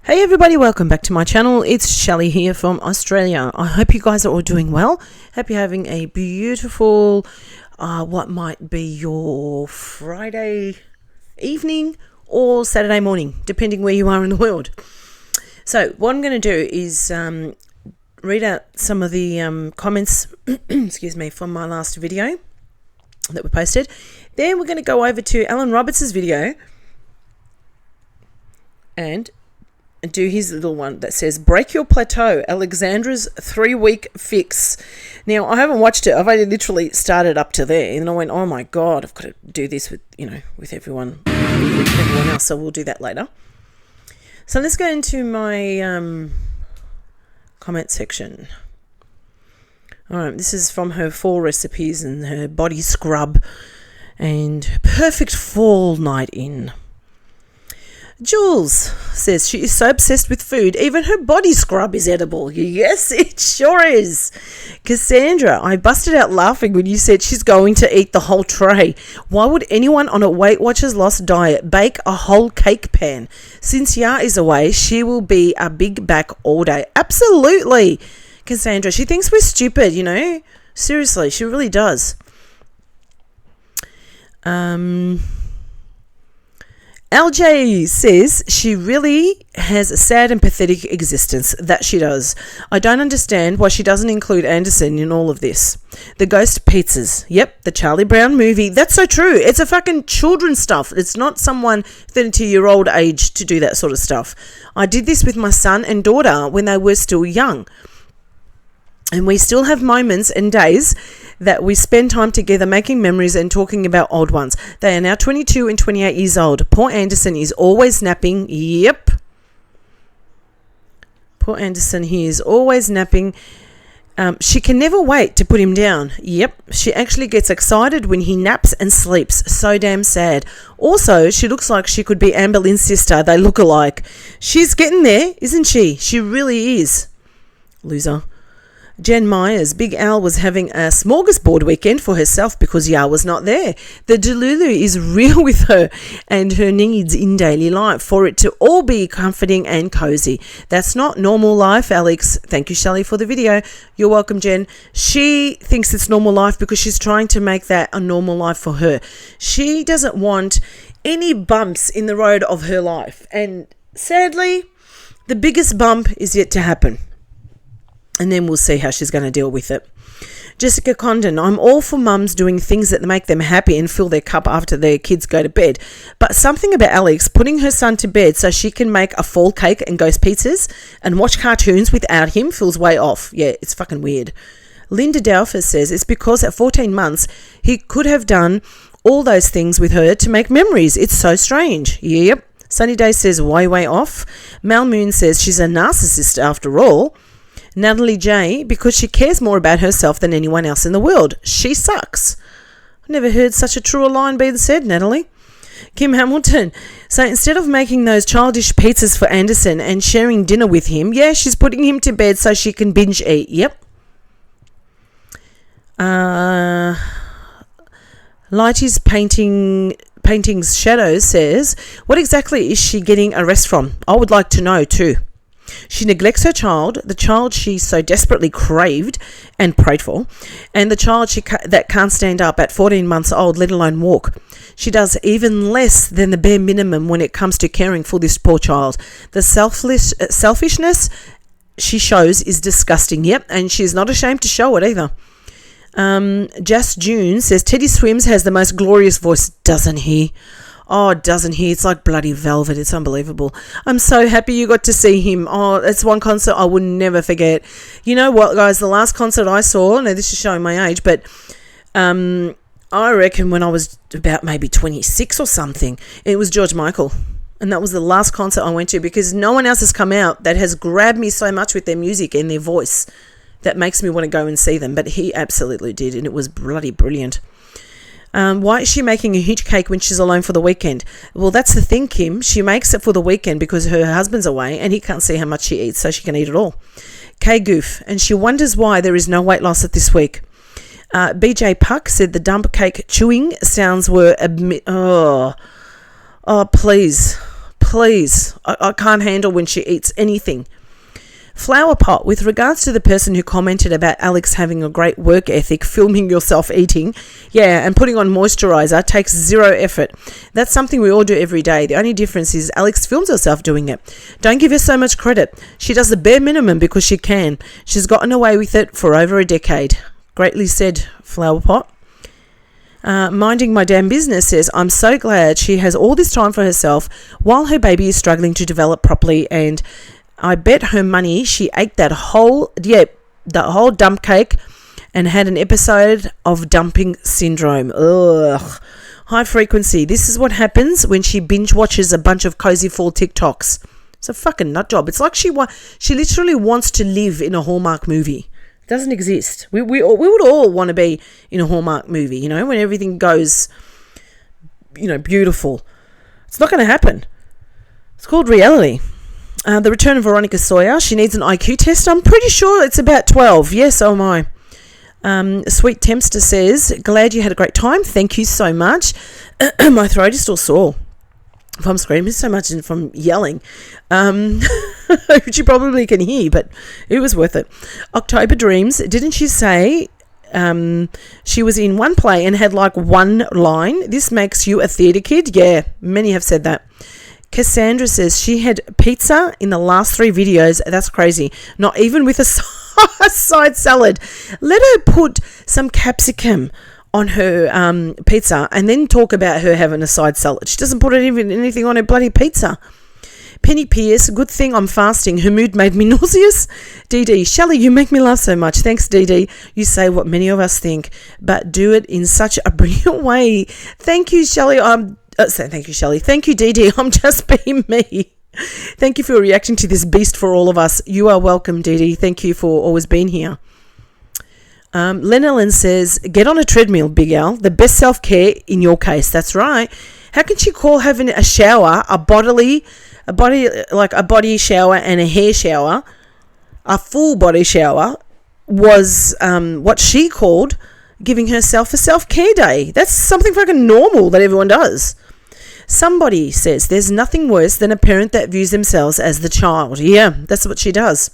Hey everybody, welcome back to my channel. It's Shelley here from Australia. I hope you guys are all doing well. Hope you're having a beautiful, what might be your Friday evening or Saturday morning, depending where you are in the world. So what I'm going to do is read out some of the comments, excuse me, from my last video that we posted. Then we're going to go over to Alan Roberts' video and do his little one that says, Break Your Plateau, Alexandra's 3-week fix. Now, I haven't watched it. I've only literally started up to there. And I went, oh my God, I've got to do this with everyone else. So we'll do that later. So let's go into my comment section. All right, this is from her fall recipes and her body scrub and perfect fall night in. Jules says she is so obsessed with food, even her body scrub is edible. Yes, it sure is. Cassandra, I busted out laughing when you said she's going to eat the whole tray. Why would anyone on a Weight Watchers Loss diet bake a whole cake pan? Since Ya is away, she will be a big back all day. Absolutely, Cassandra. She thinks we're stupid, Seriously, she really does. LJ says she really has a sad and pathetic existence. That she does. I don't understand why she doesn't include Anderson in all of this. The ghost pizzas. Yep, the Charlie Brown movie. That's so true. It's a fucking children's stuff. It's not someone 32-year-old age to do that sort of stuff. I did this with my son and daughter when they were still young. And we still have moments and days that we spend time together making memories and talking about old ones. They are now 22 and 28 years old. Poor Anderson is always napping. Yep. Poor Anderson, he is always napping. She can never wait to put him down. Yep. She actually gets excited when he naps and sleeps. So damn sad. Also, she looks like she could be Amber Lynn's sister. They look alike. She's getting there, isn't she? She really is. Loser. Jen Myers, Big Al was having a smorgasbord weekend for herself because Ya was not there. The Delulu is real with her and her needs in daily life for it to all be comforting and cozy. That's not normal life, Alex. Thank you, Shelley, for the video. You're welcome, Jen. She thinks it's normal life because she's trying to make that a normal life for her. She doesn't want any bumps in the road of her life. And sadly, the biggest bump is yet to happen. And then we'll see how she's going to deal with it. Jessica Condon, I'm all for mums doing things that make them happy and fill their cup after their kids go to bed. But something about Alex putting her son to bed so she can make a fall cake and ghost pizzas and watch cartoons without him feels way off. Yeah, it's fucking weird. Linda Dalfus says it's because at 14 months he could have done all those things with her to make memories. It's so strange. Yep. Sunny Day says way off. Mal Moon says she's a narcissist after all. Natalie J, because she cares more about herself than anyone else in the world. She sucks. I've never heard such a truer line being said, Natalie. Kim Hamilton. So instead of making those childish pizzas for Anderson and sharing dinner with him, yeah, she's putting him to bed so she can binge eat. Yep. Lighty's Paintings Shadows says, what exactly is she getting a rest from? I would like to know too. She neglects her child, the child she so desperately craved and prayed for, and the child that can't stand up at 14 months old, let alone walk. She does even less than the bare minimum when it comes to caring for this poor child. The selfishness she shows is disgusting, yep, and she's not ashamed to show it either. Just June says, Teddy Swims has the most glorious voice, doesn't he? Oh, doesn't he? It's like bloody velvet. It's unbelievable. I'm so happy you got to see him. Oh, it's one concert I would never forget. You know what, guys? The last concert I saw, now this is showing my age, but I reckon when I was about maybe 26 or something, it was George Michael. And that was the last concert I went to because no one else has come out that has grabbed me so much with their music and their voice that makes me want to go and see them. But he absolutely did, and it was bloody brilliant. Why is she making a huge cake when she's alone for the weekend? Well, that's the thing, Kim. She makes it for the weekend because her husband's away and he can't see how much she eats, so she can eat it all. K Goof, and she wonders why there is no weight loss at this week. BJ Puck said the dump cake chewing sounds were please please. I can't handle when she eats anything. Flower pot, with regards to the person who commented about Alex having a great work ethic, filming yourself eating, and putting on moisturizer takes zero effort. That's something we all do every day. The only difference is Alex films herself doing it. Don't give her so much credit. She does the bare minimum because she can. She's gotten away with it for over a decade. Greatly said, Flower pot. Minding my damn business says, I'm so glad she has all this time for herself while her baby is struggling to develop properly, and I bet her money she ate that whole dump cake and had an episode of dumping syndrome. Ugh. High frequency. This is what happens when she binge watches a bunch of cozy fall TikToks. It's a fucking nut job. It's like she literally wants to live in a Hallmark movie. It doesn't exist. We would all want to be in a Hallmark movie, when everything goes, beautiful. It's not going to happen. It's called reality. The return of Veronica Sawyer. She needs an IQ test. I'm pretty sure it's about 12. Yes, oh my. Sweet Tempster says, glad you had a great time. Thank you so much. My throat is still sore from screaming so much and from yelling, which you probably can hear, but it was worth it. October Dreams. Didn't she say she was in one play and had like one line? This makes you a theatre kid? Yeah, many have said that. Cassandra says she had pizza in the last 3 videos. That's crazy. Not even with a side salad. Let her put some capsicum on her pizza and then talk about her having a side salad. She doesn't put anything on her bloody pizza. Penny Pierce, good thing I'm fasting. Her mood made me nauseous. Dee, Shelley, you make me laugh so much. Thanks, Dee. You say what many of us think, but do it in such a brilliant way. Thank you, Shelley. Thank you, Shelley. Thank you, Dee. I'm just being me. Thank you for reacting to this beast for all of us. You are welcome, Dee. Thank you for always being here. Lenelyn says, get on a treadmill, Big Al. The best self-care in your case. That's right. How can she call having a shower, a body shower and a hair shower, a full body shower, was what she called giving herself a self-care day? That's something fucking normal that everyone does. Somebody says there's nothing worse than a parent that views themselves as the child. Yeah, that's what she does.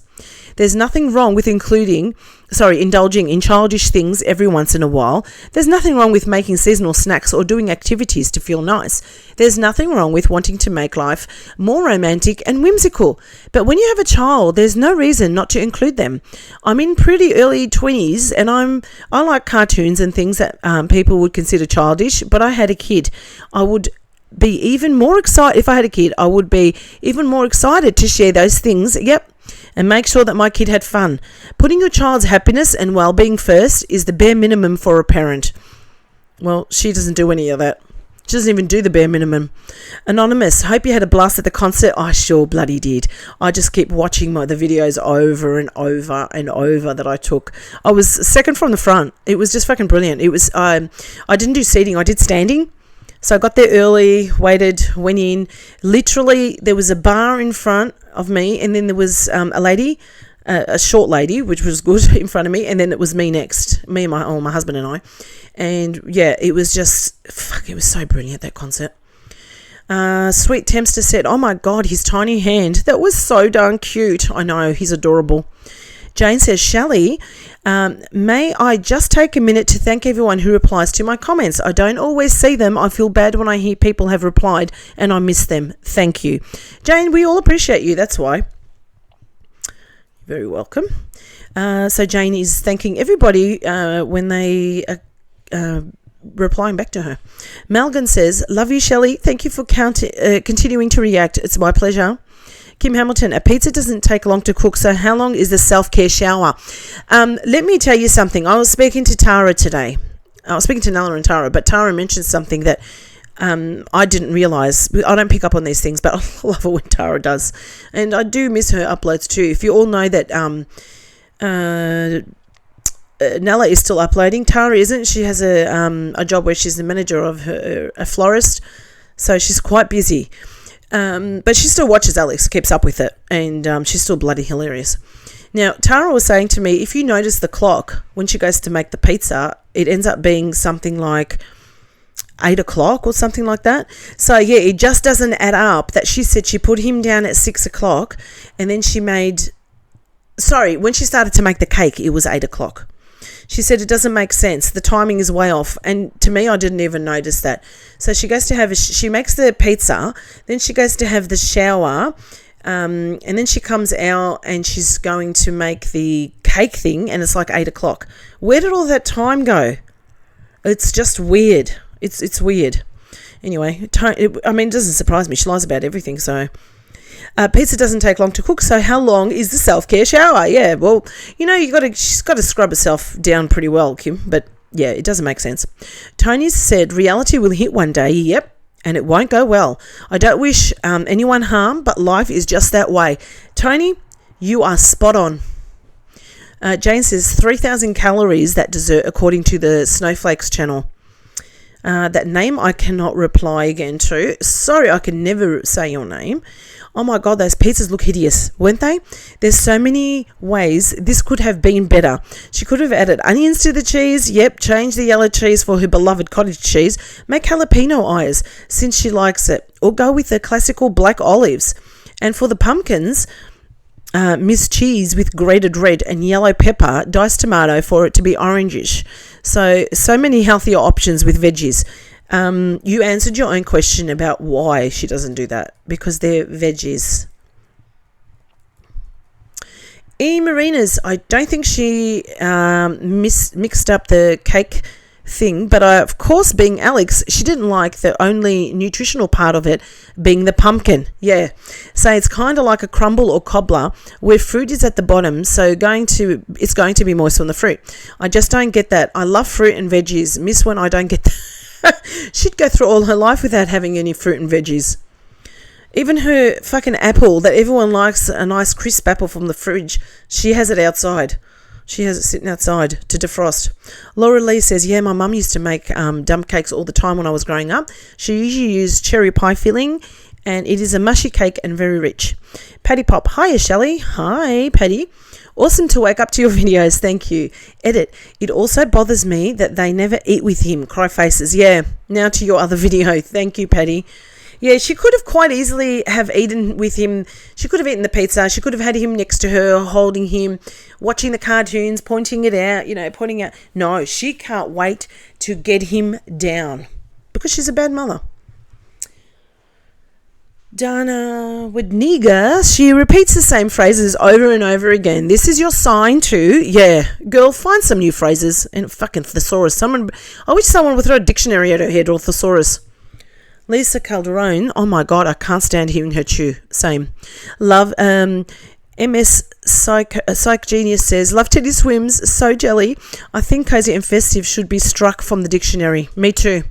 There's nothing wrong with indulging in childish things every once in a while. There's nothing wrong with making seasonal snacks or doing activities to feel nice. There's nothing wrong with wanting to make life more romantic and whimsical. But when you have a child, there's no reason not to include them. I'm in pretty early 20s and I like cartoons and things that people would consider childish, but I had a kid. I would be even more excited if I had a kid. I would be even more excited to share those things. Yep. And make sure that my kid had fun. Putting your child's happiness and well-being first is the bare minimum for a parent. Well, she doesn't do any of that. She doesn't even do the bare minimum. Anonymous, hope you had a blast at the concert. I sure bloody did. I just keep watching the videos over and over and over that I took. I was second from the front. It was just fucking brilliant. It was. I didn't do seating. I did standing. So I got there early, waited, went in. Literally, there was a bar in front of me, and then there was a lady, a short lady, which was good, in front of me, and then it was me next, me and my husband and I. And yeah, it was just, it was so brilliant, that concert. Sweet Tempster said, oh my God, his tiny hand. That was so darn cute. I know, he's adorable. Jane says, Shelley, may I just take a minute to thank everyone who replies to my comments. I don't always see them. I feel bad when I hear people have replied and I miss them. Thank you. Jane, we all appreciate you. That's why. Very welcome. So Jane is thanking everybody when they replying back to her. Malgan says, love you, Shelley. Thank you for continuing to react. It's my pleasure. Kim Hamilton, a pizza doesn't take long to cook, so how long is the self-care shower? Let me tell you something. I was speaking to Tara today. I was speaking to Nala and Tara, but Tara mentioned something that I didn't realise. I don't pick up on these things, but I love it when Tara does. And I do miss her uploads too. If you all know that Nala is still uploading, Tara isn't. She has a job where she's the manager of a florist, so she's quite busy. But she still watches Alex, keeps up with it, and she's still bloody hilarious. Now, Tara was saying to me, if you notice the clock, when she goes to make the pizza, it ends up being something like 8 o'clock or something like that. So yeah, it just doesn't add up that she said she put him down at 6 o'clock and then when she started to make the cake, it was 8 o'clock. She said it doesn't make sense. The timing is way off. And to me, I didn't even notice that. So she goes to she makes the pizza, then she goes to have the shower, and then she comes out and she's going to make the cake thing, and it's like 8 o'clock. Where did all that time go? It's just weird. It's weird. Anyway, it doesn't surprise me. She lies about everything, so... pizza doesn't take long to cook, so how long is the self-care shower? Yeah, well, she's got to scrub herself down pretty well, Kim, but yeah, it doesn't make sense. Tony said reality will hit one day, yep, and it won't go well. I don't wish anyone harm, but life is just that way. Tony, you are spot on. Jane says 3,000 calories, that dessert, according to the Snowflakes channel. That name I cannot reply again to. Sorry, I can never say your name. Oh my God, those pizzas look hideous, weren't they? There's so many ways this could have been better. She could have added onions to the cheese. Yep, change the yellow cheese for her beloved cottage cheese. Make jalapeno eyes since she likes it. Or go with the classical black olives. And for the pumpkins, Miss Cheese with grated red and yellow pepper, diced tomato for it to be orangish. So many healthier options with veggies. You answered your own question about why she doesn't do that, because they're veggies. Marina's, I don't think she mixed up the cake thing, but of course, being Alex, she didn't like the only nutritional part of it being the pumpkin. Yeah, so it's kind of like a crumble or cobbler where fruit is at the bottom, so it's going to be moist on the fruit. I just don't get that. I love fruit and veggies. Miss when I don't get that. She'd go through all her life without having any fruit and veggies. Even her fucking apple that everyone likes, a nice crisp apple from the fridge, she has it outside. She has it sitting outside to defrost. Laura Lee says, yeah, my mum used to make dump cakes all the time when I was growing up. She usually used cherry pie filling, and it is a mushy cake and very rich. Patty Pop, hiya Shelley. Hi, Patty. Awesome to wake up to your videos, thank you. Edit, it also bothers me that they never eat with him, cry faces. Yeah, now to your other video. Thank you, Patty. Yeah, she could have quite easily have eaten with him. She could have eaten the pizza. She could have had him next to her, holding him, watching the cartoons, pointing it out, pointing out. No, she can't wait to get him down because she's a bad mother. Dana Wedniga, she repeats the same phrases over and over again. This is your sign too. Yeah, girl, find some new phrases. And fucking thesaurus. I wish someone would throw a dictionary at her head or thesaurus. Lisa Calderon, oh my God, I can't stand hearing her chew. Same. Love, MS Psych Genius says, love Teddy Swims, so jelly. I think cozy and festive should be struck from the dictionary. Me too.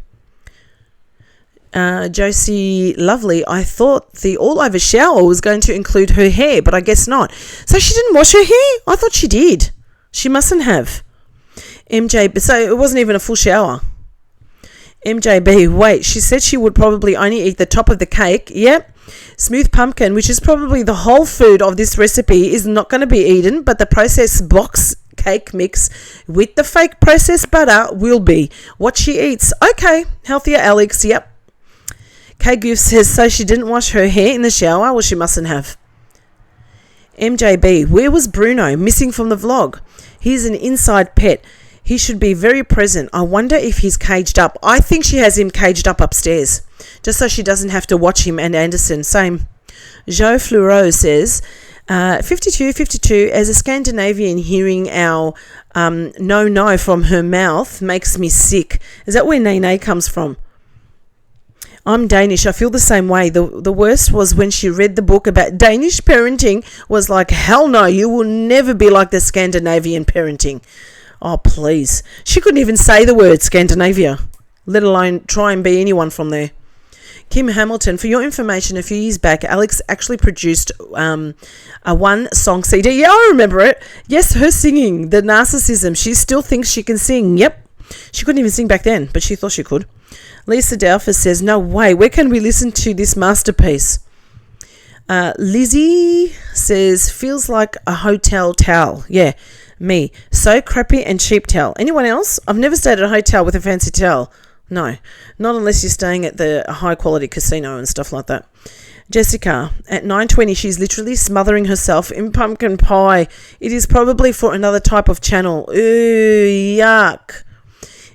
Josie Lovely, I thought the all-over shower was going to include her hair, but I guess not. So she didn't wash her hair? I thought she did. She mustn't have. MJ, so it wasn't even a full shower. MJB, wait, she said she would probably only eat the top of the cake. Yep. Smooth pumpkin, which is probably the whole food of this recipe, is not going to be eaten, but the processed box cake mix with the fake processed butter will be. What she eats. Okay, healthier Alex, yep. Kay Goof says, so she didn't wash her hair in the shower? Well, she mustn't have. MJB, where was Bruno? Missing from the vlog. He's an inside pet. He should be very present. I wonder if he's caged up. I think she has him caged up upstairs, just so she doesn't have to watch him and Anderson. Same. Joe Fleuriot says, 52, as a Scandinavian, hearing our no from her mouth makes me sick. Is that where nay comes from? I'm Danish. I feel the same way. The worst was when she read the book about Danish parenting, was like, hell no, you will never be like the Scandinavian parenting. Oh, please. She couldn't even say the word Scandinavia, let alone try and be anyone from there. Kim Hamilton, for your information, a few years back, Alex actually produced a one-song CD. Yeah, I remember it. Yes, her singing, the narcissism. She still thinks she can sing. Yep. She couldn't even sing back then, but she thought she could. Lisa Delphus says, no way, where can we listen to this masterpiece? Lizzie says, feels like a hotel towel. Yeah, me. So crappy and cheap towel. Anyone else? I've never stayed at a hotel with a fancy towel. No, not unless you're staying at the high-quality casino and stuff like that. Jessica, at 9:20, she's literally smothering herself in pumpkin pie. It is probably for another type of channel. Ooh, yuck.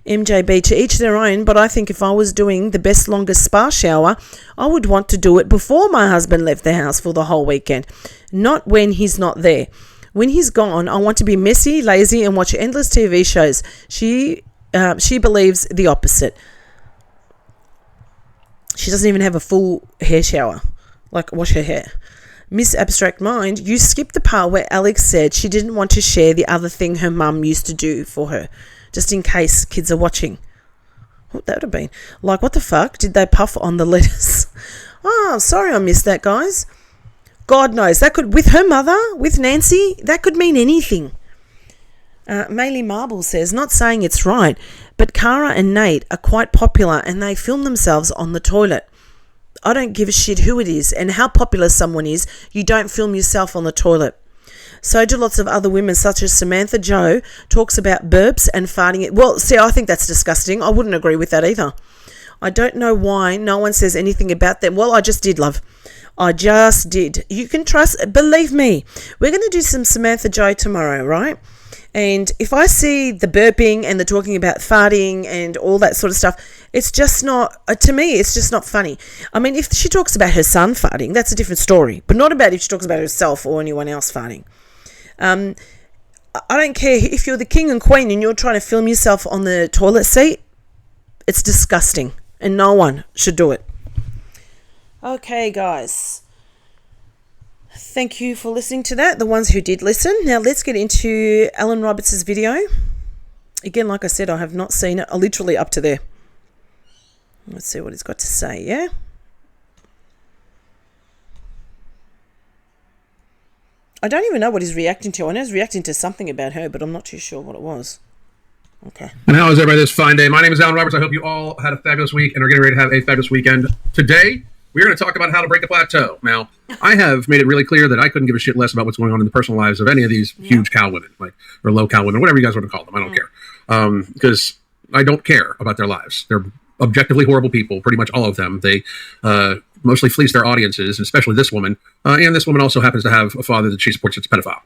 MJB, to each their own, but I think if I was doing the best longest spa shower, I would want to do it before my husband left the house for the whole weekend, not when he's not there. When he's gone, I want to be messy, lazy, and watch endless TV shows. She believes the opposite. She doesn't even have a full hair shower, like wash her hair. Miss Abstract Mind, you skipped the part where Alex said she didn't want to share the other thing her mum used to do for her, just in case kids are watching. What that would have been. Like, what the fuck? Did they puff on the lettuce? Oh, sorry I missed that, guys. God knows. That could, with her mother, with Nancy, that could mean anything. Maylee Marble says, not saying it's right, but Cara and Nate are quite popular and they film themselves on the toilet. I don't give a shit who it is and how popular someone is. You don't film yourself on the toilet. So do lots of other women, such as Samantha Joe, talks about burps and farting. Well, see, I think that's disgusting. I wouldn't agree with that either. I don't know why no one says anything about them. Well, I just did, love. I just did. You can trust, believe me. We're going to do some Samantha Joe tomorrow, right? And if I see the burping and the talking about farting and all that sort of stuff, it's just not, to me, it's just not funny. I mean, if she talks about her son farting, that's a different story. But not about if she talks about herself or anyone else farting. I don't care if you're the king and queen and you're trying to film yourself on the toilet seat. It's disgusting. And no one should do it. Okay, guys. Thank you for listening to that, the ones who did listen. Now let's get into Alan Roberts' video. Again, like I said, I have not seen it. Literally up to there. Let's see what he's got to say, yeah? I don't even know what he's reacting to. I know he's reacting to something about her, but I'm not too sure what it was. Okay. And how is everybody this fine day? My name is Alan Roberts. I hope you all had a fabulous week and are getting ready to have a fabulous weekend. Today, we're going to talk about how to break the plateau. Now, I have made it really clear that I couldn't give a shit less about what's going on in the personal lives of any of these huge cow women, like, or low cow women, whatever you guys want to call them. I don't care. Because I don't care about their lives. They're objectively horrible people, pretty much all of them. They mostly fleece their audiences, especially this woman. And this woman also happens to have a father that she supports that's a pedophile.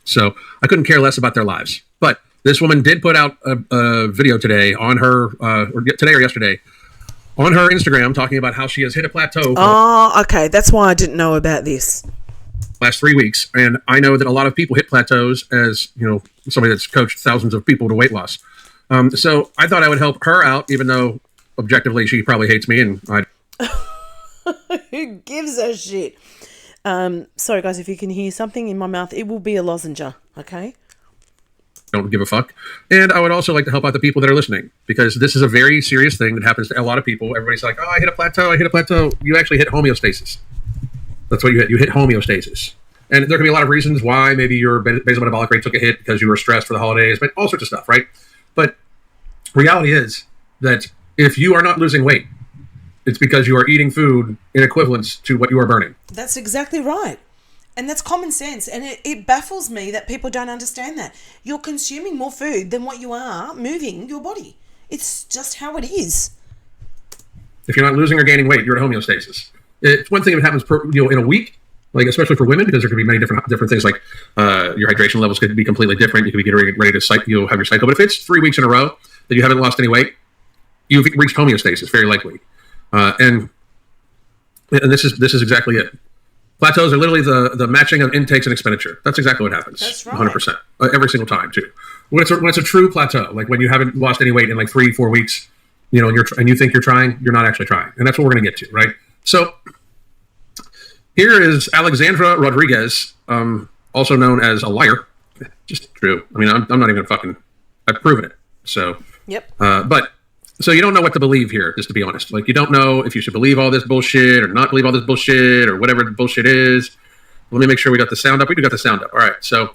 So I couldn't care less about their lives. But this woman did put out a video today on her, or today or yesterday, on her Instagram, talking about how she has hit a plateau. Oh, okay. That's why I didn't know about this. Last 3 weeks. And I know that a lot of people hit plateaus as, you know, somebody that's coached thousands of people to weight loss. So I thought I would help her out, even though objectively she probably hates me and I... Who gives a shit? Sorry, guys, if you can hear something in my mouth, it will be a lozenge, okay? Don't give a fuck. And I would also like to help out the people that are listening, because this is a very serious thing that happens to a lot of people. Everybody's like, oh, I hit a plateau. You actually hit homeostasis. That's what you hit. You hit homeostasis. And there can be a lot of reasons why. Maybe your basal metabolic rate took a hit because you were stressed for the holidays, but all sorts of stuff, right? But reality is that if you are not losing weight, it's because you are eating food in equivalence to what you are burning. That's exactly right. And that's common sense. And it baffles me that people don't understand that. You're consuming more food than what you are moving your body. It's just how it is. If you're not losing or gaining weight, you're at homeostasis. It's one thing that happens in a week, like especially for women, because there could be many different things, like your hydration levels could be completely different. You could be getting ready to cycle, you'll have your cycle. But if it's 3 weeks in a row that you haven't lost any weight, you've reached homeostasis, very likely. And this is exactly it. Plateaus are literally the matching of intakes and expenditure. That's exactly what happens. That's right. 100%. Every single time, too. When it's a true plateau, like when you haven't lost any weight in like 3-4 weeks, you know, and you think you're trying, you're not actually trying. And that's what we're going to get to, right? So here is Alexandra Rodriguez, also known as a liar. Just true. I mean, I'm not even I've proven it. So, yep. So you don't know what to believe here, just to be honest. Like, you don't know if you should believe all this bullshit or not believe all this bullshit or whatever the bullshit is. Let me make sure we got the sound up. We do got the sound up. All right. So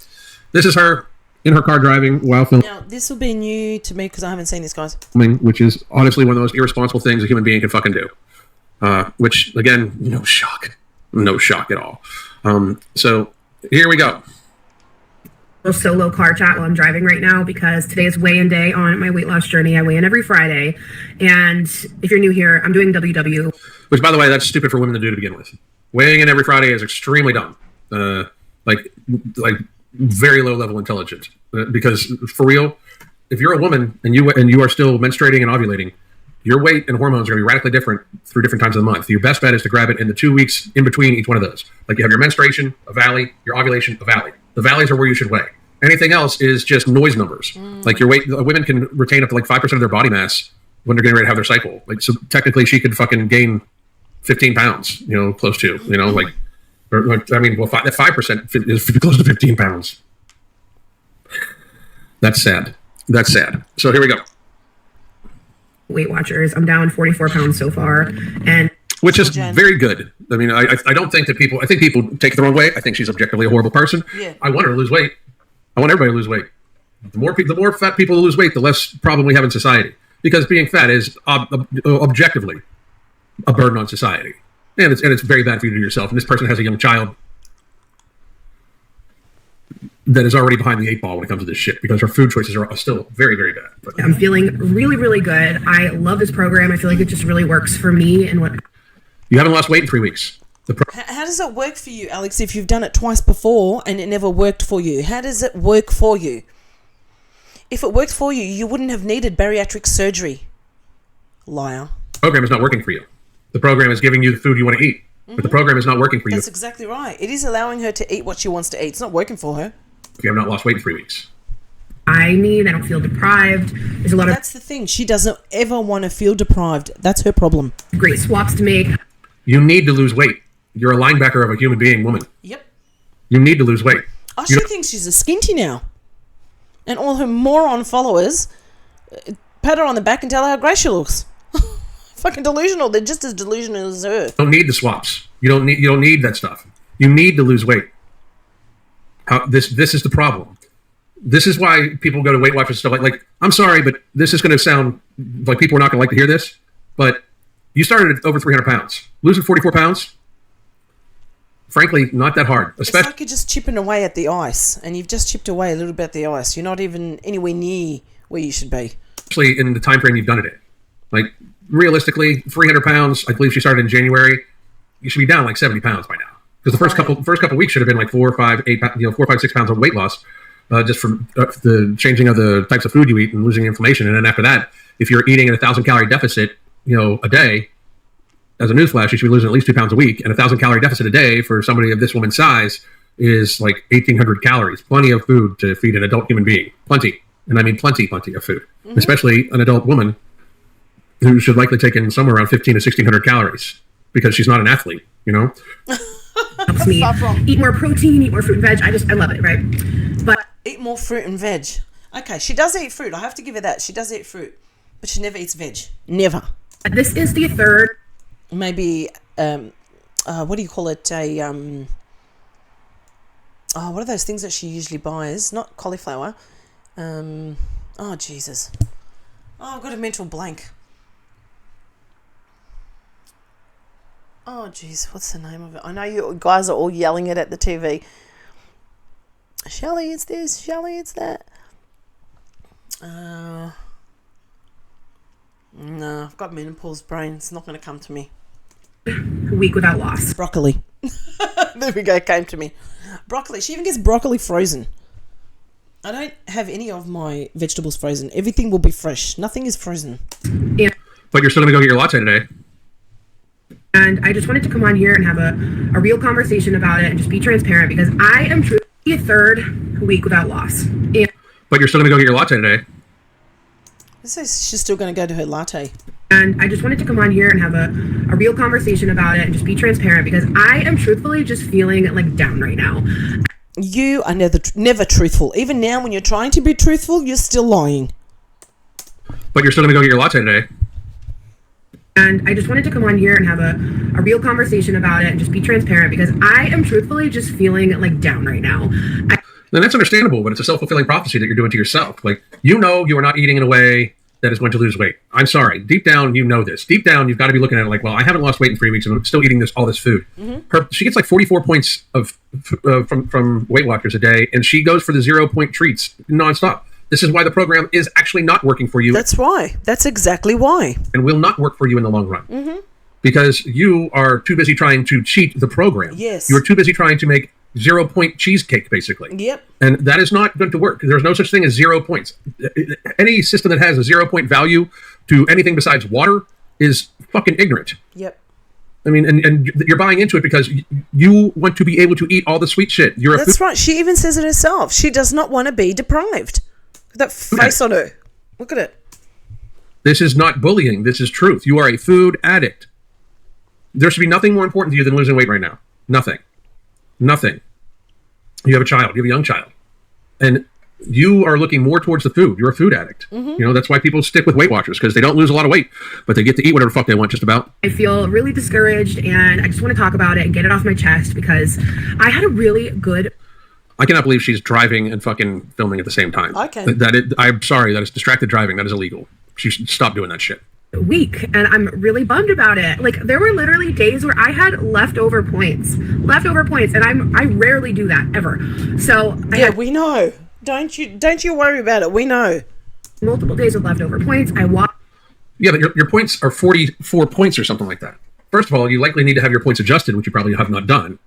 this is her in her car driving while filming. Now, this will be new to me because I haven't seen this, guys. Which is honestly one of the most irresponsible things a human being can fucking do. Which, again, no shock. No shock at all. So here we go. solo car chat while I'm driving right now because today is weigh-in day on my weight loss journey. I weigh in every Friday. And if you're new here, I'm doing WW. Which, by the way, that's stupid for women to do to begin with. Weighing in every Friday is extremely dumb. Like very low level intelligence. Because for real, if you're a woman and you are still menstruating and ovulating, your weight and hormones are going to be radically different through different times of the month. Your best bet is to grab it in the 2 weeks in between each one of those. Like you have your menstruation, a valley, your ovulation, a valley. The valleys are where you should weigh. Anything else is just noise numbers. Like your weight, women can retain up to like 5% of their body mass when they're getting ready to have their cycle. Like, so technically she could fucking gain 15 pounds, close to, like, I mean, well, 5% is close to 15 pounds. That's sad. So here we go. Weight Watchers. I'm down 44 pounds so far, and which is very good. I mean, I don't think that I think people take it the wrong way. I think she's objectively a horrible person. Yeah. I want her to lose weight. I want everybody to lose weight. The more fat people lose weight, the less problem we have in society. Because being fat is objectively a burden on society, and it's very bad for you to do yourself. And this person has a young child that is already behind the 8 ball when it comes to this shit because her food choices are still very, very bad. But I'm feeling really, really good. I love this program. I feel like it just really works for me and what. You haven't lost weight in 3 weeks. How does it work for you, Alex, if you've done it twice before and it never worked for you? How does it work for you? If it worked for you, you wouldn't have needed bariatric surgery. Liar. The program is not working for you. The program is giving you the food you want to eat, but the program is not working for you. That's exactly right. It is allowing her to eat what she wants to eat. It's not working for her. You have not lost weight in 3 weeks. I don't feel deprived. There's a lot of... That's the thing. She doesn't ever want to feel deprived. That's her problem. Great swaps to make. You need to lose weight. You're a linebacker of a human being woman. Yep. You need to lose weight. Oh, she thinks she's a skinty now. And all her moron followers pat her on the back and tell her how great she looks. Fucking delusional. They're just as delusional as her. You don't need the swaps. You don't need that stuff. You need to lose weight. This is the problem. This is why people go to Weight Watchers and stuff like I'm sorry, but this is going to sound like people are not going to like to hear this, but you started at over 300 pounds. Losing 44 pounds, frankly, not that hard. It's like you're just chipping away at the ice, and you've just chipped away a little bit at the ice. You're not even anywhere near where you should be. Especially in the time frame you've done it in. Like, realistically, 300 pounds, I believe she started in January, you should be down like 70 pounds by now. Because the first couple weeks should have been like 4, 5, 6 pounds of weight loss, just from the changing of the types of food you eat and losing inflammation. And then after that, if you're eating at 1,000 calorie deficit, a day, as a newsflash, you should be losing at least 2 pounds a week. And 1,000 calorie deficit a day for somebody of this woman's size is like 1,800 calories. Plenty of food to feed an adult human being. Plenty. And I mean plenty of food. Mm-hmm. Especially an adult woman who should likely take in somewhere around 1,500 to 1,600 calories because she's not an athlete, Helps me eat more protein, eat more fruit and veg. I love it, right? But eat more fruit and veg. Okay, she does eat fruit. I have to give her that. She does eat fruit, but she never eats veg. Never. This is the third. Maybe what do you call it? What are those things that she usually buys? Not cauliflower. Oh Jesus. Oh, I've got a mental blank. Oh, jeez, what's the name of it? I know you guys are all yelling it at the TV. Shelley, it's this. Shelley, it's that. No, I've got menopause brain. It's not going to come to me. A week without loss. Broccoli. There we go, came to me. Broccoli. She even gets broccoli frozen. I don't have any of my vegetables frozen. Everything will be fresh. Nothing is frozen. Yeah. But you're still going to go get your latte today. And I just wanted to come on here and have a real conversation about it and just be transparent because I am truly a third week without loss. And but you're still going to go get your latte today. It says she's still going to go to her latte. And I just wanted to come on here and have a real conversation about it and just be transparent because I am truthfully just feeling like down right now. You are never truthful. Even now when you're trying to be truthful, you're still lying. But you're still going to go get your latte today. And I just wanted to come on here and have a real conversation about it and just be transparent because I am truthfully just feeling like down right now. And that's understandable, but it's a self-fulfilling prophecy that you're doing to yourself. Like, you are not eating in a way that is going to lose weight. I'm sorry. Deep down, you know this. Deep down, you've got to be looking at it like, well, I haven't lost weight in 3 weeks and I'm still eating all this food. Mm-hmm. She gets like 44 points of from Weight Watchers a day, and she goes for the 0 point treats nonstop. This is why the program is actually not working for you. That's why. That's exactly why. And will not work for you in the long run. Because you are too busy trying to cheat the program. Yes. You're too busy trying to make 0 point cheesecake, basically. Yep. And that is not going to work. There's no such thing as 0 points. Any system that has a 0 point value to anything besides water is fucking ignorant. Yep. I mean, and you're buying into it because you want to be able to eat all the sweet shit. That's right. She even says it herself. She does not want to be deprived. That face on her. Look at it. This is not bullying. This is truth. You are a food addict. There should be nothing more important to you than losing weight right now. Nothing. Nothing. You have a child. You have a young child. And you are looking more towards the food. You're a food addict. You know, that's why people stick with Weight Watchers, because they don't lose a lot of weight, but they get to eat whatever the fuck they want just about. I feel really discouraged, and I just want to talk about it and get it off my chest because I had a really good... I cannot believe she's driving and fucking filming at the same time. Okay. I'm sorry. That is distracted driving. That is illegal. She should stop doing that shit. Week, and I'm really bummed about it. Like, there were literally days where I had leftover points, and I rarely do that ever. So we know. Don't you worry about it. We know. Multiple days with leftover points. I walked. Yeah, but your points are 44 points or something like that. First of all, you likely need to have your points adjusted, which you probably have not done.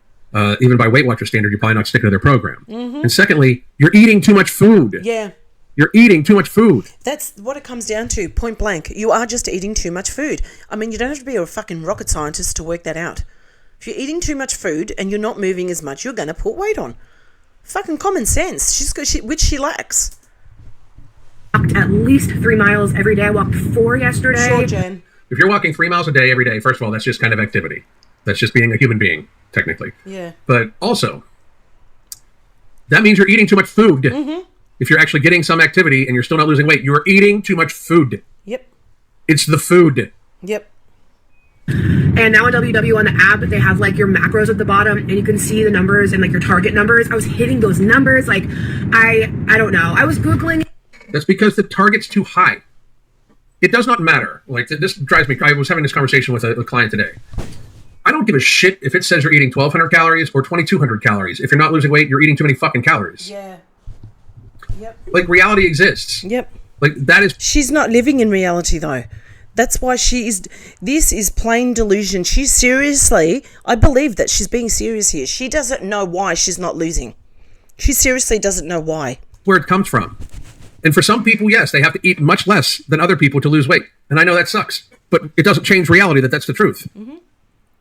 Even by Weight Watcher standard, you're probably not sticking to their program. And secondly, you're eating too much food. Yeah. You're eating too much food. That's what it comes down to, point blank. You are just eating too much food. I mean, you don't have to be a fucking rocket scientist to work that out. If you're eating too much food and you're not moving as much, you're going to put weight on. Fucking common sense, which she lacks. Walked at least 3 miles every day. I walked 4 yesterday. Sure, Jen. If you're walking 3 miles a day every day, first of all, that's just kind of activity. That's just being a human being, technically. Yeah. But also, that means you're eating too much food. If you're actually getting some activity and you're still not losing weight, you're eating too much food. Yep. It's the food. Yep. And now on WW on the app, they have like your macros at the bottom, and you can see the numbers and like your target numbers. I was hitting those numbers. Like, I don't know. I was Googling. That's because the target's too high. It does not matter. Like, this drives me. I was having this conversation with a client today. I don't give a shit if it says you're eating 1,200 calories or 2,200 calories. If you're not losing weight, you're eating too many fucking calories. Yeah. Yep. Like, reality exists. Yep. Like, that is... She's not living in reality, though. That's why this is plain delusion. She's seriously, I believe that she's being serious here. She doesn't know why she's not losing. She seriously doesn't know why. Where it comes from. And for some people, yes, they have to eat much less than other people to lose weight. And I know that sucks, but it doesn't change reality that that's the truth.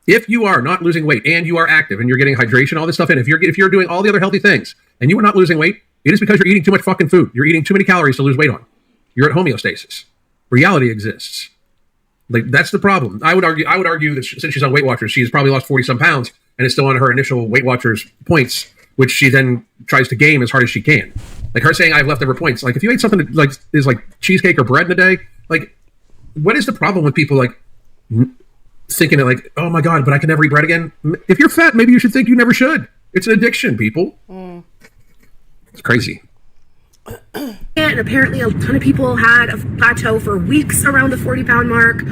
If you are not losing weight and you are active and you're getting hydration, all this stuff in, if you're doing all the other healthy things and you are not losing weight, it is because you're eating too much fucking food. You're eating too many calories to lose weight on. You're at homeostasis. Reality exists. Like, that's the problem. I would argue that since she's on Weight Watchers, she's probably lost 40 some pounds and is still on her initial Weight Watchers points, which she then tries to game as hard as she can. Like, her saying I have leftover points. Like, if you ate something that like is like cheesecake or bread in a day, like, what is the problem with people like thinking it like, oh my God, but I can never eat bread again? If you're fat, maybe you should think you never should. It's an addiction, people. It's crazy. And apparently a ton of people had a plateau for weeks around the 40-pound mark.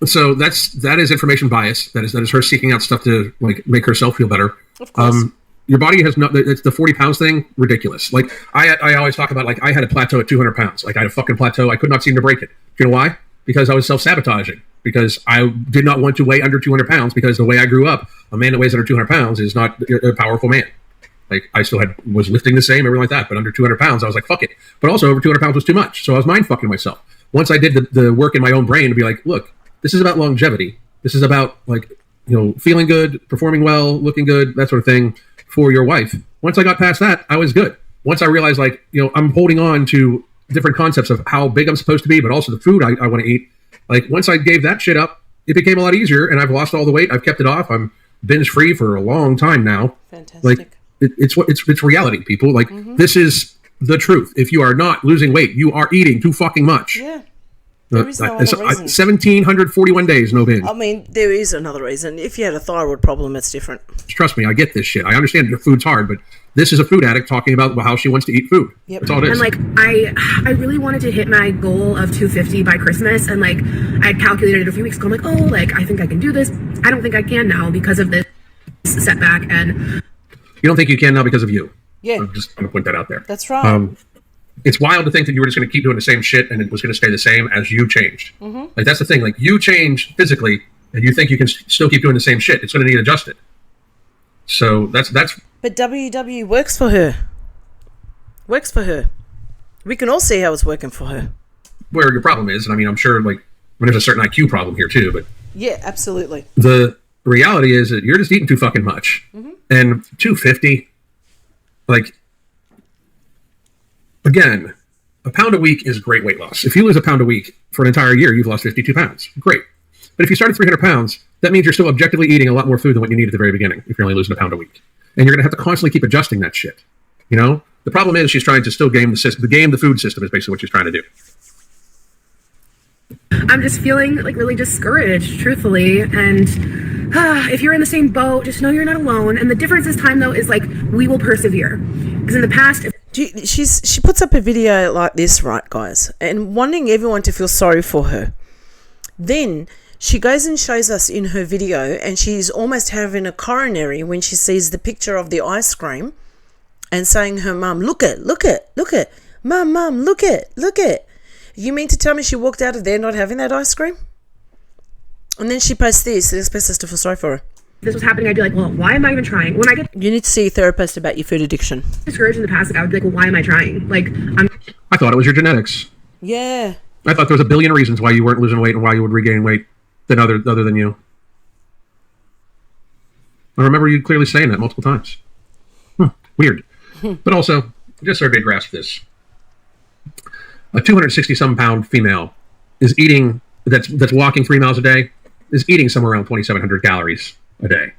So that is information bias. That is her seeking out stuff to like make herself feel better. Of course. Your body has no. It's the 40 pounds thing. Ridiculous. Like I always talk about. Like, I had a plateau at 200 pounds. Like, I had a fucking plateau. I could not seem to break it. Do you know why? Because I was self-sabotaging. Because I did not want to weigh under 200 pounds. Because the way I grew up, a man that weighs under 200 pounds is not a powerful man. Like, I still was lifting the same, everything like that. But under 200 pounds, I was like, fuck it. But also over 200 pounds was too much. So I was mind fucking myself. Once I did the work in my own brain to be like, look, this is about longevity. This is about, like, you know, feeling good, performing well, looking good, that sort of thing for your wife. Once I got past that, I was good. Once I realized, like, you know, I'm holding on to different concepts of how big I'm supposed to be, but also the food I want to eat. Like, once I gave that shit up, it became a lot easier, and I've lost all the weight. I've kept it off. I'm binge free for a long time now. Fantastic. Like, it's reality, people. Like, this is the truth. If you are not losing weight, you are eating too fucking much. Yeah. There is no other reason. 1,741 days, no binge. I mean, there is another reason. If you had a thyroid problem, it's different. Trust me, I get this shit. I understand that food's hard, but this is a food addict talking about how she wants to eat food. Yep. That's all it is. And like, I really wanted to hit my goal of 250 by Christmas, and like, I had calculated it a few weeks ago. I'm like, oh, like, I think I can do this. I don't think I can now because of this. setback. And You don't think you can now because of you. Yeah. I'm just going to point that out there. That's right. It's wild to think that you were just going to keep doing the same shit and it was going to stay the same as you changed. Mm-hmm. Like, that's the thing. Like, you changed physically and you think you can still keep doing the same shit. It's going to need adjusted. So that's. But WW works for her. Works for her. We can all see how it's working for her. Where your problem is, and I mean, I'm sure, like, there's a certain IQ problem here too, but Yeah, absolutely. the reality is that you're just eating too fucking much. Mm-hmm. And 250, like, again, a pound a week is great weight loss. If you lose a pound a week for an entire year, you've lost 52 pounds. Great. But if you start at 300 pounds, that means you're still objectively eating a lot more food than what you need at the very beginning if you're only losing a pound a week. And you're going to have to constantly keep adjusting that shit. You know? The problem is she's trying to still game the system. The food system is basically what she's trying to do. I'm just feeling like really discouraged, truthfully. And if you're in the same boat, just know you're not alone. And the difference this time, though, is like we will persevere. Because in the past, She puts up a video like this, right, guys, and wanting everyone to feel sorry for her. Then she goes and shows us in her video, and she's almost having a coronary when she sees the picture of the ice cream and saying her mum, look it, mum, look it. You mean to tell me she walked out of there not having that ice cream? And then she posts this and expects us to feel sorry for her. This was happening, I'd be like, well, why am I even trying? When I get You need to see a therapist about your food addiction. discouraged in the past, like, I would be like, well, why am I trying? Like, I thought it was your genetics. Yeah. I thought there was a billion reasons why you weren't losing weight and why you would regain weight than other than you. I remember you clearly saying that multiple times. Weird. But also, just so everybody grasp this. A 260-some pound female is eating, that's walking 3 miles a day, is eating somewhere around 2,700 calories a day.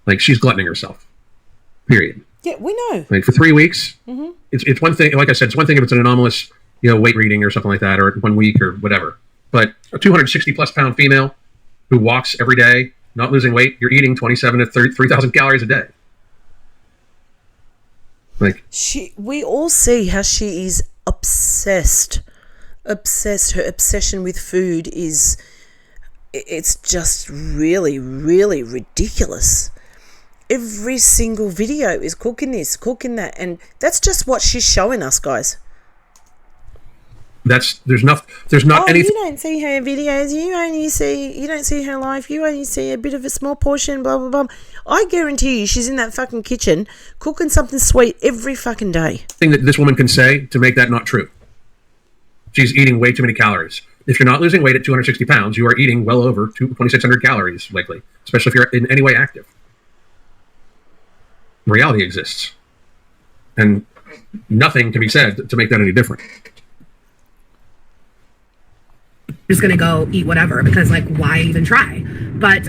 Like, she's gluttoning herself. Period. Yeah, we know. Like, for 3 weeks, it's one thing, like I said, it's one thing if it's an anomalous, weight reading or something like that, or 1 week or whatever. But a 260-plus pound female who walks every day, not losing weight, you're eating 27 to 3,000 calories a day. Like, we all see how she is obsessed. Her obsession with food it's just really, really ridiculous. Every single video is cooking this, cooking that, and that's just what she's showing us, guys. there's not anything. You don't see her videos. You don't see her life. You only see a bit of a small portion. Blah blah blah. I guarantee you, she's in that fucking kitchen cooking something sweet every fucking day. Thing that this woman can say to make that not true. She's eating way too many calories. If you're not losing weight at 260 pounds, you are eating well over 2,600 calories, likely, especially if you're in any way active. Reality exists. And nothing can be said to make that any different. just going to go eat whatever because, like, why even try? But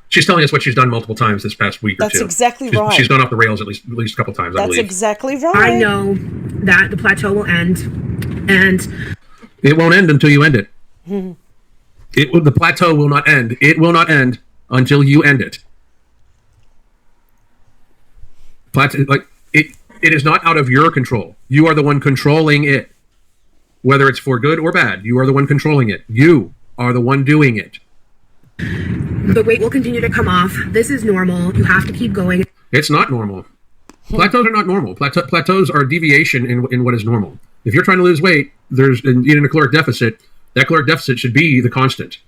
she's telling us what she's done multiple times this past week or two. That's exactly right. She's gone off the rails at least a couple times, I believe. That's exactly right. I know that the plateau will end, and it won't end until you end it. The plateau will not end. It will not end until you end it. It is not out of your control. You are the one controlling it. Whether it's for good or bad, you are the one controlling it. You are the one doing it. the weight will continue to come off. This is normal. You have to keep going. It's not normal. Plateaus are not normal. Plateaus are a deviation in what is normal. If you're trying to lose weight, and eating a caloric deficit, that caloric deficit should be the constant.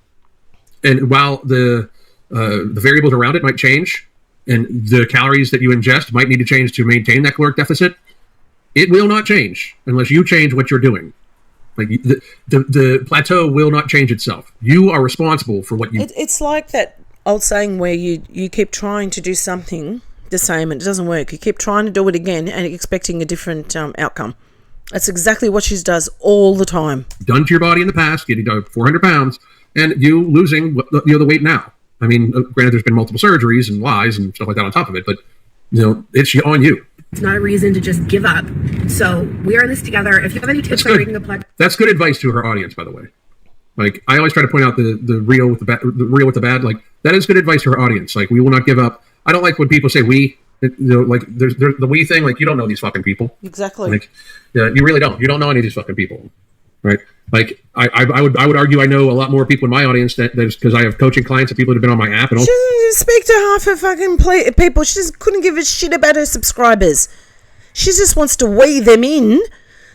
And while the variables around it might change, and the calories that you ingest might need to change to maintain that caloric deficit, it will not change unless you change what you're doing. Like the plateau will not change itself. You are responsible for what you. It's like that old saying where you keep trying to do something the same and it doesn't work. You keep trying to do it again and expecting a different outcome. That's exactly what she does all the time. Done to your body in the past, getting to 400 pounds, and you losing the weight now. I mean, granted, there's been multiple surgeries and lies and stuff like that on top of it, but it's on you. It's not a reason to just give up. So we are in this together. If you have any tips for breaking a plateau, that's good advice to her audience, by the way. Like, I always try to point out the real with the bad. Like, that is good advice to her audience. Like, we will not give up. I don't like when people say we. Like there's the we thing. Like, you don't know these fucking people. Exactly. Like, you really don't. You don't know any of these fucking people. right? Like I would argue I know a lot more people in my audience that because I have coaching clients and people that have been on my app and all. She doesn't even speak to half her fucking people. She just couldn't give a shit about her subscribers. She just wants to weigh them in.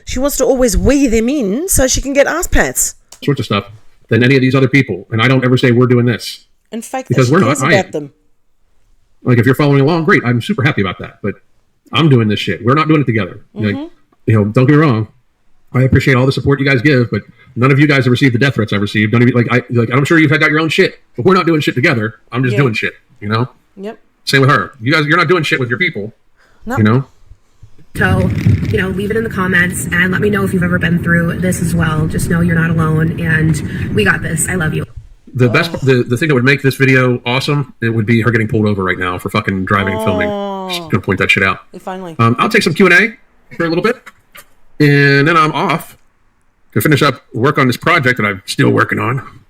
She wants to always weigh them in so she can get ass pats. Sorts of stuff than any of these other people. And I don't ever say we're doing this. And fake because that she we're cares not. about them. Like if you're following along, great. I'm super happy about that. But I'm doing this shit. We're not doing it together. Mm-hmm. Like, don't get me wrong. I appreciate all the support you guys give, but none of you guys have received the death threats I've received. None of you, I'm sure you've got your own shit, but we're not doing shit together. I'm just doing shit, Yep. Same with her. You're not doing shit with your people, Nope. So, leave it in the comments and let me know if you've ever been through this as well. Just know you're not alone and we got this. I love you. The best, the thing that would make this video awesome, it would be her getting pulled over right now for fucking driving and filming. Just gonna point that shit out. If only. I'll take some Q&A for a little bit, and then I'm off to finish up work on this project that I'm still working on.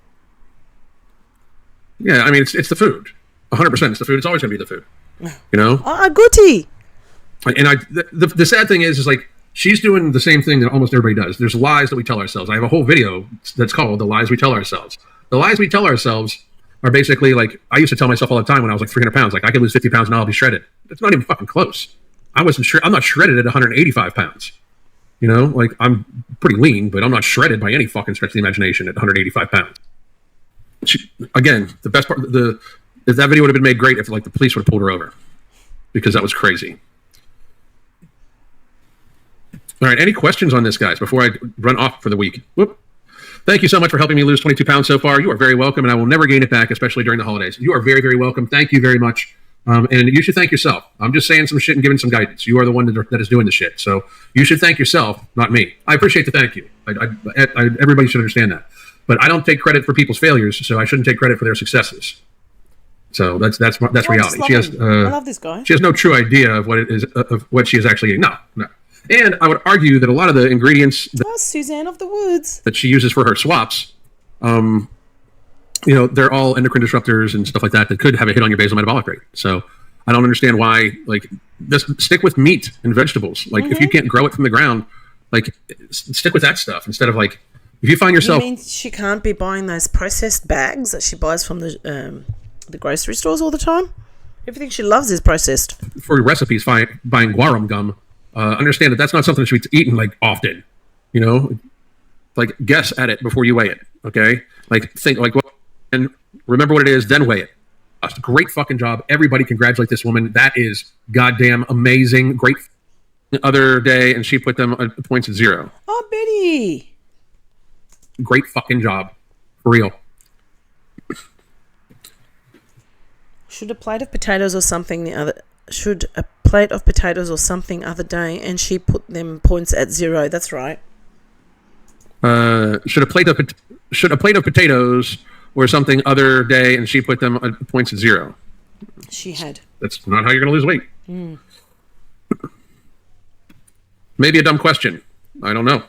Yeah, I mean, it's the food. 100% it's the food. It's always going to be the food. Goody. And the sad thing is like, she's doing the same thing that almost everybody does. There's lies that we tell ourselves. I have a whole video that's called The Lies We Tell Ourselves. The lies we tell ourselves are basically like, I used to tell myself all the time when I was like 300 pounds, like I could lose 50 pounds and I'll be shredded. That's not even fucking close. I'm not shredded at 185 pounds. Like I'm pretty lean, but I'm not shredded by any fucking stretch of the imagination at 185 pounds. Again, the best part, if that video would have been made great if like the police would have pulled her over, because that was crazy. All right, any questions on this, guys, before I run off for the week? Whoop. Thank you so much for helping me lose 22 pounds so far. You are very welcome, and I will never gain it back, especially during the holidays. You are very, very welcome. Thank you very much. And you should thank yourself. I'm just saying some shit and giving some guidance. You are the one that is doing the shit. So you should thank yourself, not me. I appreciate the thank you. Everybody should understand that. But I don't take credit for people's failures, so I shouldn't take credit for their successes. So that's reality. I love this guy. She has no true idea of what it is, of what she is actually eating. No. And I would argue that a lot of the ingredients Suzanne of the Woods that she uses for her swaps, they're all endocrine disruptors and stuff like that could have a hit on your basal metabolic rate. So I don't understand why, like, just stick with meat and vegetables. Like, if you can't grow it from the ground, like, stick with that stuff instead of, like, if you find yourself... You mean she can't be buying those processed bags that she buys from the grocery stores all the time? Everything she loves is processed. For recipes, buying guarum gum, understand that that's not something that should be eaten, like, often. Like, guess at it before you weigh it, okay? Like, think, like, and remember what it is, then weigh it. Great fucking job. Everybody congratulate this woman. That is goddamn amazing. Great other day, and she put them at points at 0. Oh, Betty. Great fucking job. For real. Should a plate of potatoes or something other day, and she put them points at 0. That's right. Should a plate of potatoes or something other day, and she put them at points at 0. She had. That's not how you're going to lose weight. Maybe a dumb question. I don't know.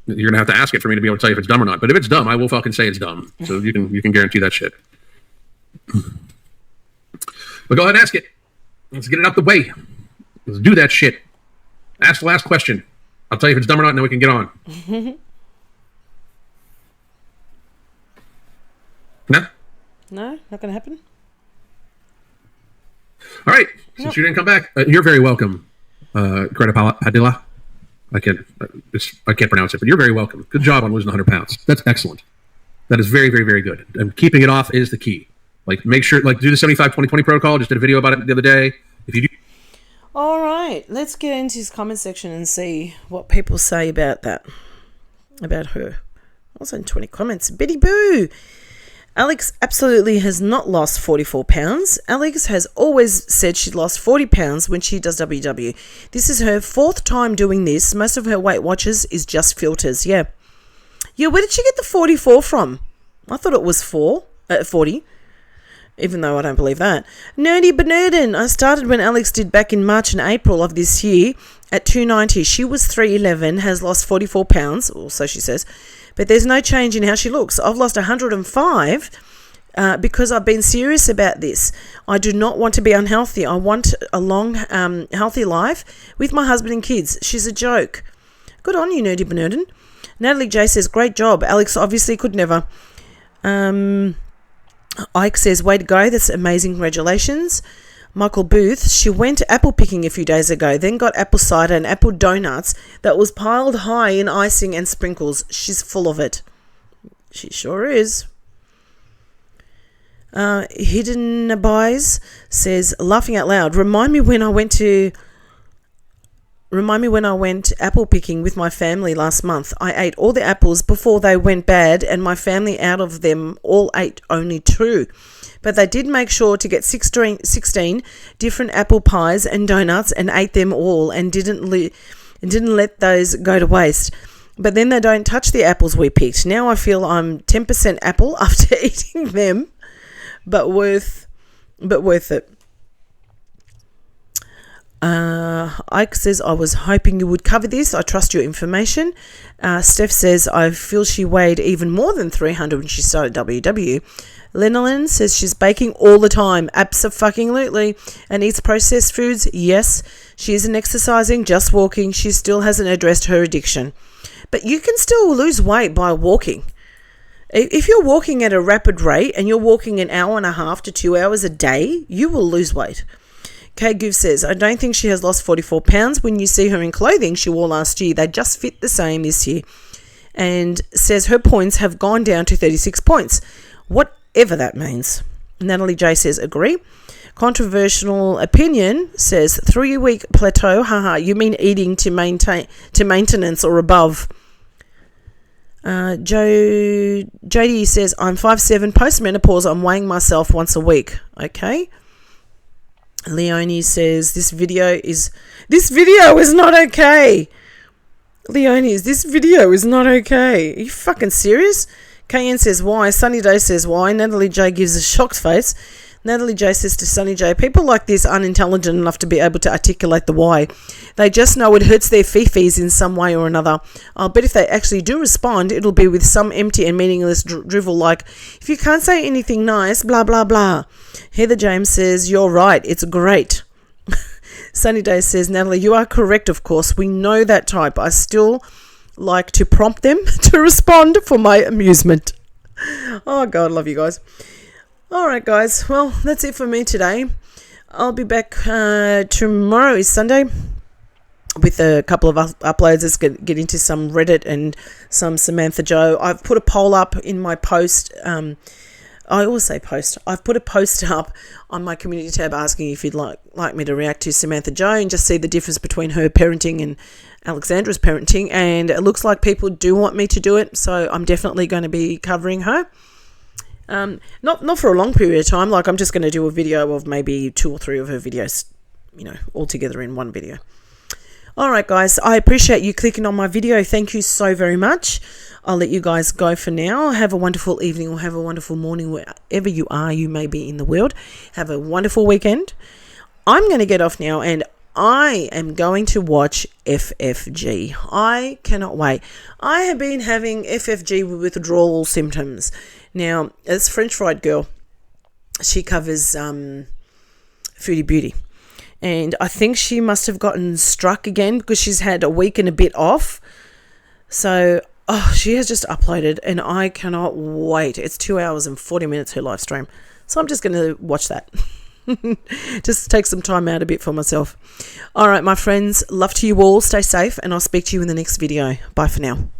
You're going to have to ask it for me to be able to tell you if it's dumb or not. But if it's dumb, I will fucking say it's dumb. So you can guarantee that shit. But go ahead and ask it. Let's get it out the way. Let's do that shit. Ask the last question. I'll tell you if it's dumb or not, and then we can get on. No? No? Not going to happen? All right. Since you didn't come back, you're very welcome, Greta Padilla. I can't pronounce it, but you're very welcome. Good job on losing 100 pounds. That's excellent. That is very, very, very good. And keeping it off is the key. Like, make sure, like, do the 75-20-20 protocol. Just did a video about it the other day. If you do. All right. Let's get into his comment section and see what people say about that. About her. Also in 20 comments. Betty Boo. Alex absolutely has not lost 44 pounds. Alex has always said she lost 40 pounds when she does WW. This is her 4th time doing this. Most of her Weight Watchers is just filters. Yeah. Yeah, where did she get the 44 from? I thought it was 40. Even though I don't believe that. Nerdy Bernardin. I started when Alex did back in March and April of this year at 290. She was 311, has lost 44 pounds, or so she says. But there's no change in how she looks. I've lost 105 because I've been serious about this. I do not want to be unhealthy. I want a long, healthy life with my husband and kids. She's a joke. Good on you, Nerdy Bernardin. Natalie J says, great job. Alex obviously could never. Ike says, way to go. That's amazing. Congratulations. Michael Booth, she went apple picking a few days ago, then got apple cider and apple donuts that was piled high in icing and sprinkles. She's full of it. She sure is. Hidden Buys says, laughing out loud, remind me when I went apple picking with my family last month. I ate all the apples before they went bad, and my family out of them all ate only 2. But they did make sure to get 16 different apple pies and donuts and ate them all and didn't let those go to waste. But then they don't touch the apples we picked. Now I feel I'm 10% apple after eating them, but worth it. Ike says, I was hoping you would cover this. I trust your information. Steph says, I feel she weighed even more than 300 when she started WW. Lenolyn says she's baking all the time. Abso-fucking-lutely. And eats processed foods. Yes. She isn't exercising, just walking. She still hasn't addressed her addiction. But you can still lose weight by walking. If you're walking at a rapid rate and you're walking an hour and a half to 2 hours a day, you will lose weight. Kay Goof says, I don't think she has lost 44 pounds. When you see her in clothing she wore last year, they just fit the same this year. And says her points have gone down to 36 points. Whatever that means. Natalie J says, agree. Controversial opinion says, 3-week plateau. Haha, you mean eating to maintenance or above. Jody says, I'm 5'7", post-menopause. I'm weighing myself once a week. Okay. Leonie says, this video is not okay. Leonie, this video is not okay. Are you fucking serious? KN says, why? Sunny Day says, why? Natalie J gives a shocked face. Natalie J says to Sunny J, people like this aren't intelligent enough to be able to articulate the why. They just know it hurts their fifis in some way or another. I'll bet if they actually do respond, it'll be with some empty and meaningless drivel like, if you can't say anything nice, blah, blah, blah. Heather James says, you're right, it's great. Sunny Day says, Natalie, you are correct, of course. We know that type. I still like to prompt them to respond for my amusement. Oh, God, love you guys. All right, guys. Well, that's it for me today. I'll be back tomorrow is Sunday with a couple of uploads. Let's get into some Reddit and some Samantha Joe. I've put a poll up in my post. I always say post. I've put a post up on my community tab asking if you'd like me to react to Samantha Joe and just see the difference between her parenting and Alexandra's parenting. And it looks like people do want me to do it, so I'm definitely going to be covering her. Not for a long period of time. Like, I'm just going to do a video of maybe 2 or 3 of her videos, all together in one video. All right, guys, I appreciate you clicking on my video. Thank you so very much. I'll let you guys go for now. Have a wonderful evening or have a wonderful morning wherever you may be in the world. Have a wonderful weekend. I'm going to get off now and I am going to watch FFG. I cannot wait. I have been having FFG withdrawal symptoms. Now, this French fried girl, she covers Foodie Beauty. And I think she must have gotten struck again because she's had a week and a bit off. So, she has just uploaded and I cannot wait. It's 2 hours and 40 minutes her live stream. So I'm just going to watch that. Just take some time out a bit for myself. All right, my friends, love to you all. Stay safe and I'll speak to you in the next video. Bye for now.